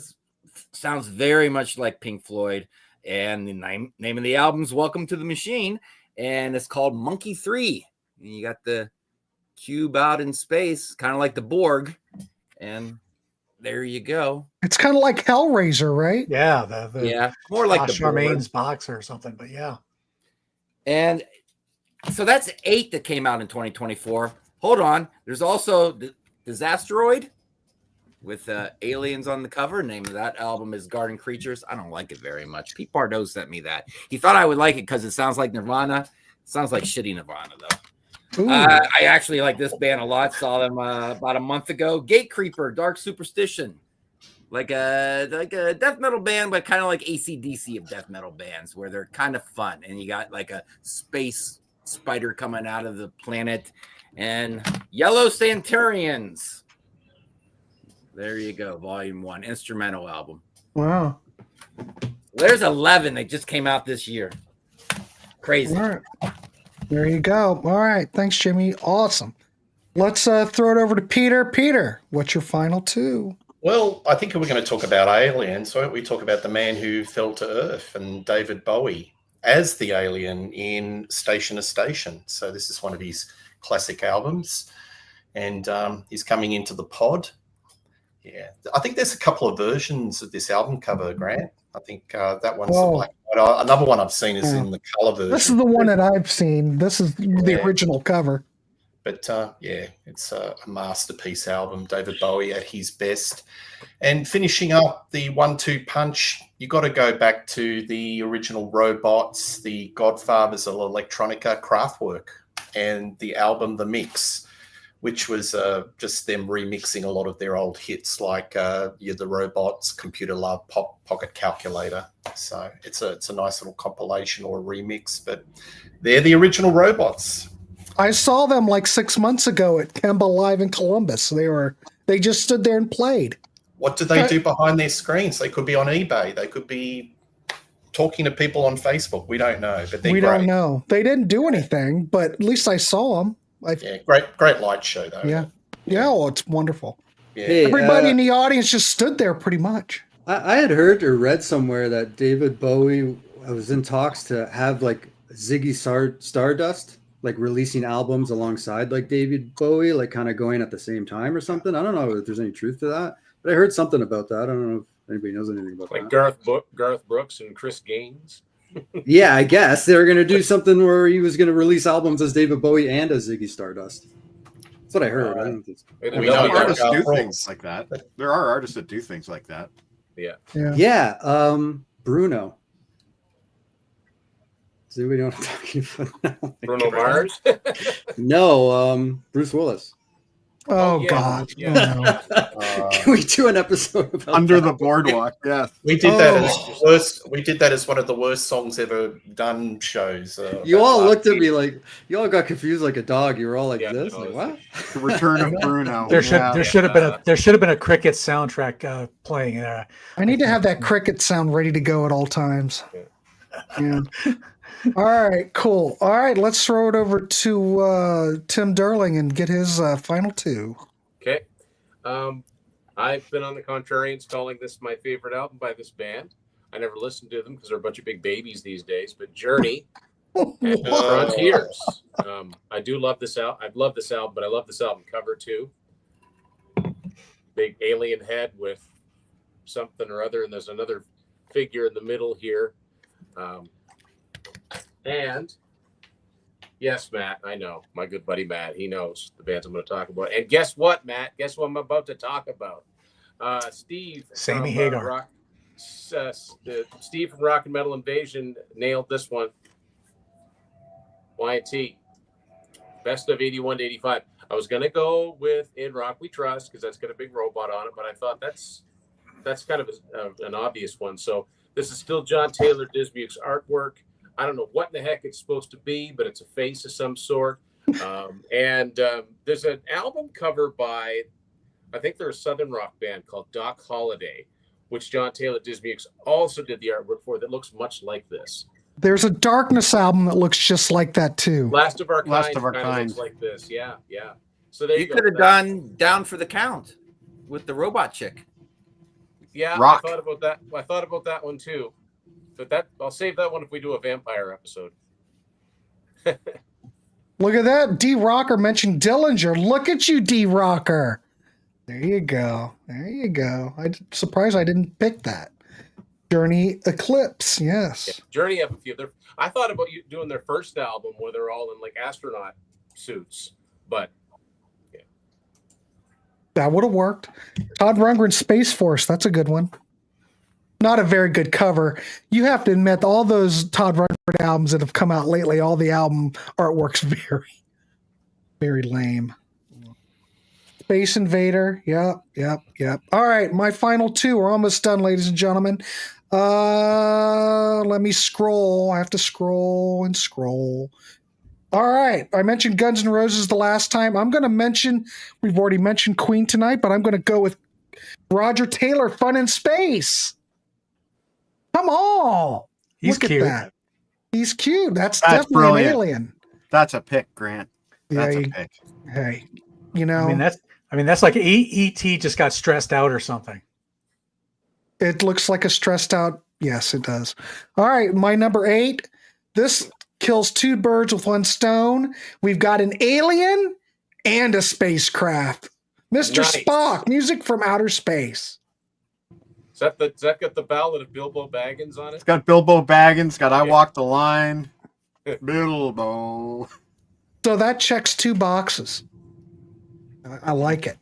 sounds very much like Pink Floyd, and the name of the album's Welcome to the Machine, and it's called Monkey 3. And you got the cube out in space, kind of like the Borg, and there you go. It's kind of like Hellraiser, right? Yeah, Yeah, more like the Charmaine's Borg. boxer or something, but yeah. And so that's 8 that came out in 2024. Hold on. There's also the Disasteroid with aliens on the cover. Name of that album is Garden Creatures. I don't like it very much. Pete Bardot sent me that. He thought I would like it because it sounds like Nirvana. It sounds like shitty Nirvana, though. I actually like this band a lot. Saw them about a month ago. Gatecreeper, Dark Superstition. Like a death metal band, but kind of like AC/DC of death metal bands, where they're kind of fun. And you got like a space spider coming out of the planet. And Yellow Centurions. There you go. Volume 1, instrumental album. Wow. There's 11 that just came out this year. Crazy. All right. There you go. All right. Thanks, Jimmy. Awesome. Let's throw it over to Peter. Peter, what's your final 2? Well, I think we're going to talk about aliens, won't we? Talk about the man who fell to Earth and David Bowie as the alien in Station to Station. So this is one of his classic albums, and he's coming into the pod. Yeah, I think there's a couple of versions of this album cover, Grant. I think that one's the black and white. Another one I've seen is in the color version. This is the one that I've seen. This is the original cover. But yeah, it's a masterpiece album. David Bowie at his best. And finishing up the 1-2 punch, you got to go back to the original Robots, the Godfathers of Electronica Kraftwerk, and the album The Mix, which was just them remixing a lot of their old hits, like The Robots, Computer Love, Pocket Calculator. So it's a nice little compilation or a remix, but they're the original Robots. I saw them like 6 months ago at Kemba Live in Columbus. They just stood there and played. What do they do behind their screens? They could be on eBay. They could be talking to people on Facebook. We don't know, but they're great. Don't know. They didn't do anything, but at least I saw them. Yeah, great light show though. Yeah. Well, it's wonderful. Yeah. Hey, Everybody in the audience just stood there pretty much. I had heard or read somewhere that David Bowie was in talks to have like Ziggy Stardust, like releasing albums alongside like David Bowie, like kind of going at the same time or something. I don't know if there's any truth to that, but I heard something about that. I don't know if anybody knows anything about like that. Garth Brooks and Chris Gaines. Yeah, I guess they were going to do something where he was going to release albums as David Bowie and as Ziggy Stardust. That's what I heard. I don't think We know artists do things like that. There are artists that do things like that. Yeah. Bruno. Does anybody know what I'm talking about now? Bruno Mars? No, Bruce Willis. Oh, God. Yeah. No. Can we do an episode about Under that? the Boardwalk? Yeah. We did that as worst. We did that as one of the worst songs ever done shows. You all looked at me like you all got confused like a dog. You were all like this, like what? The Return of Bruno. There should have been a cricket soundtrack playing. I need to have that cricket sound ready to go at all times. Yeah. All right, cool. All right, let's throw it over to Tim Derling and get his final 2. Okay. I've been on the Contrarians calling this my favorite album by this band. I never listened to them because they're a bunch of big babies these days, but Journey and Frontiers. I do love this album. I've loved this album, but I love this album cover too. Big alien head with something or other, and there's another figure in the middle here. And yes, Matt, I know. My good buddy Matt, he knows the bands I'm going to talk about. And guess what, Matt? Guess what I'm about to talk about? Steve Sammy from, Hagar. Steve from Rock and Metal Invasion nailed this one. YT. Best of 81 to 85. I was going to go with In Rock We Trust because that's got a big robot on it, but I thought that's kind of an obvious one. So this is still John Taylor Dismuke's artwork. I don't know what in the heck it's supposed to be, but it's a face of some sort. And there's an album cover by, I think they're a Southern rock band called Doc Holliday, which John Taylor Dismuke's also did the artwork for, that looks much like this. There's a Darkness album that looks just like that too. Last of Our Last Kind of Our kind of Kind. looks like this. Yeah. So there you go. could have done Down for the Count with the robot chick. Yeah, Rock. I thought about that. I thought about that one too. But I'll save that one if we do a vampire episode. Look at that. D Rocker mentioned Dillinger. Look at you, D Rocker. There you go. I'm surprised I didn't pick that. Journey Eclipse, yes. Yeah, Journey have a few. I thought about you doing their first album where they're all in like astronaut suits, but yeah. That would have worked. Todd Rundgren's Space Force, that's a good one. Not a very good cover. You have to admit, all those Todd Rundgren albums that have come out lately, all the album artwork's very, very lame. Space Invader, yep. All right, my final two. We're almost done, ladies and gentlemen. Let me scroll. I have to scroll and scroll. All right, I mentioned Guns N' Roses the last time. I'm going to mention, we've already mentioned Queen tonight, but I'm going to go with Roger Taylor, Fun in Space. Come on. He's Look cute. at that. He's cute. That's That's definitely brilliant. an alien. That's a pick, Grant. That's Yeah, a pick. Hey, you know. I mean that's like E.T. just got stressed out or something. It looks like a stressed out. Yes, it does. All right, my number 8. This kills two birds with one stone. We've got an alien and a spacecraft. Mr. Nice. Spock, music from outer space. Does that got the ballad of Bilbo Baggins on it? It's got Bilbo Baggins, got I Yeah. Walk the Line. Bilbo. So that checks 2 boxes. I like it.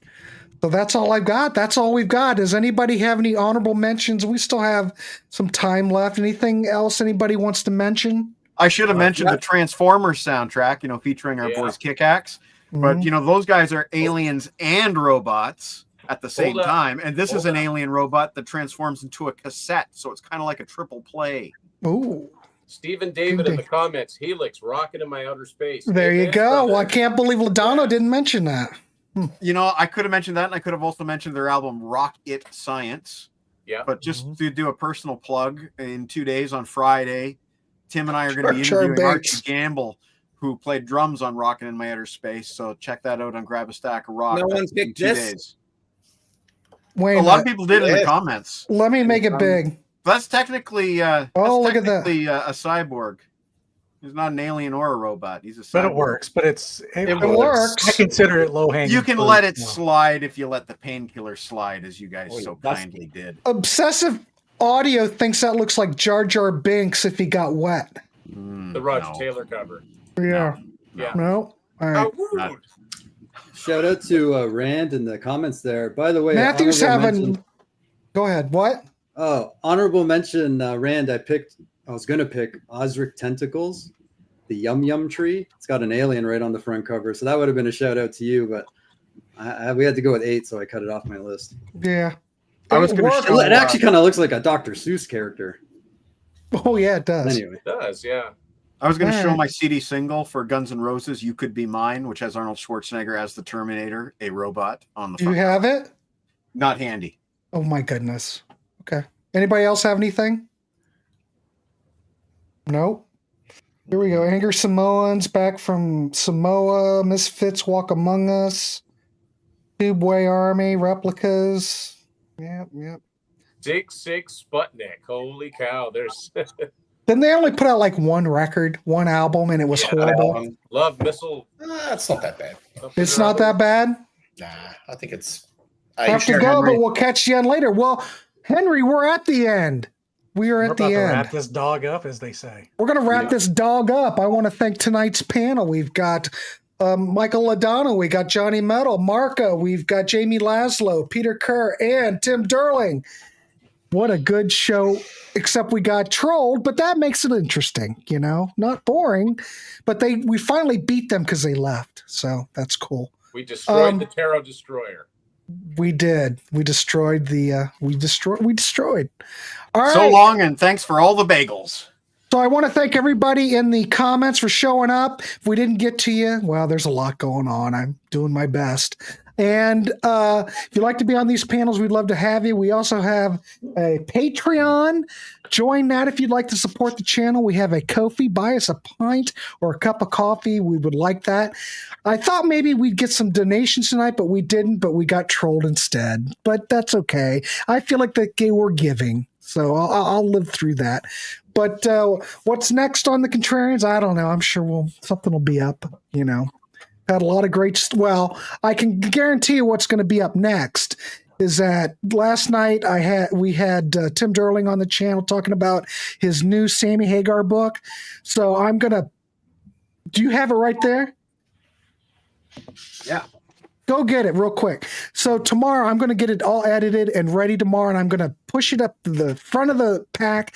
So that's all I've got. That's all we've got. Does anybody have any honorable mentions? We still have some time left. Anything else anybody wants to mention? I should have mentioned the Transformers soundtrack, featuring our Yeah. boys Kick-Axe. But, those guys are aliens and robots at the same Hold up. time. And this is Hold an up. alien robot that transforms into a cassette. So it's kind of like a triple play. Ooh, Stephen David in the comments, Helix, rocking in my outer space. there you Amen, go. brother. Well, I can't believe Ladano Yeah. didn't mention that. I could have mentioned that, and I could have also mentioned their album Rock It Science. Yeah. But just to do a personal plug, in 2 days on Friday, Tim and I are going to be Sure, interviewing Banks. Archie Gamble, who played drums on Rockin' in My Outer Space. So check that out on Grab a Stack of Rock. No one That's in picked 2 this? days. Wait A a lot of minute. people did in the Yeah. comments. Let me make it big. That's technically Oh, look at that. a cyborg. He's not an alien or a robot. He's a cyborg. But it works. But it works. I consider it low hanging. You can let it slide if you let the painkiller slide, as you guys Oh, so that's- kindly did. Obsessive Audio thinks that looks like Jar Jar Binks if he got wet. The Roger Taylor cover. Yeah. Yeah. No. All right. How rude. Not- Shout out to Rand in the comments there. By the way, Matthew's honorable having. mention- Go ahead. What? Oh, honorable mention, Rand. I was gonna pick Osric Tentacles, the Yum Yum Tree. It's got an alien right on the front cover, so that would have been a shout out to you. But we had to go with 8, so I cut it off my list. Yeah. I was It gonna worked. show- It actually kind of looks like a Dr. Seuss character. Oh yeah, it does. Anyway, It does, yeah. I was going to All show right. my CD single for Guns N' Roses, You Could Be Mine, which has Arnold Schwarzenegger as the Terminator, a robot on the Do you front. have it? Not handy. Oh my goodness. Okay. Anybody else have anything? Nope. Here we go. Anger Samoans back from Samoa. Misfits Walk Among Us. Tubeway Army replicas. Yep. 6 Sputnik. Holy cow. There's Then they only put out like one record, one album, and it was Yeah, horrible. Love Missile. It's not that bad. something It's or not other. that bad. Nah, I think it's. Have to go, but we'll catch you on later. Well, Henry, we're at the end. We are We're at about the to end. wrap this dog up, as they say. We're going to wrap this dog up. I want to thank tonight's panel. We've got Michael Ladano. We got Johnny Metal, Marco. We've got Jamie Laszlo, Peter Kerr, and Tim Durling. What a good show, except we got trolled, but that makes it interesting, you know, not boring, but we finally beat them because they left. So that's cool. We destroyed the Tarot Destroyer. We did. We destroyed we destroyed. All right. So long, and thanks for all the bagels. So I want to thank everybody in the comments for showing up. If we didn't get to you, well, there's a lot going on. I'm doing my best. And if you'd like to be on these panels, we'd love to have you. We also have a Patreon. Join that if you'd like to support the channel. We have a Ko-fi. Buy us a pint or a cup of coffee. We would like that. I thought maybe we'd get some donations tonight, but we didn't. But we got trolled instead. But that's okay. I feel like that we're giving. So I'll live through that. But what's next on the Contrarians? I don't know. I'm sure something will be up, you know. Had a lot of great. Well, I can guarantee you what's going to be up next is that last night we had Tim Durling on the channel talking about his new Sammy Hagar book. So I'm gonna. Do you have it right there? Yeah. Go get it real quick. So tomorrow I'm going to get it all edited and ready tomorrow, and I'm going to push it up to the front of the pack.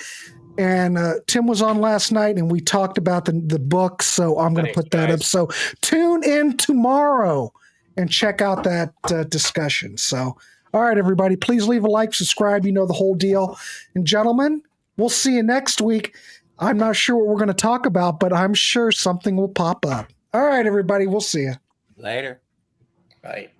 And Tim was on last night, and we talked about the book, so I'm going to put that up. So tune in tomorrow and check out that discussion. So, all right, everybody, please leave a like, subscribe. You know the whole deal. And gentlemen, we'll see you next week. I'm not sure what we're going to talk about, but I'm sure something will pop up. All right, everybody, we'll see you. Later. Right.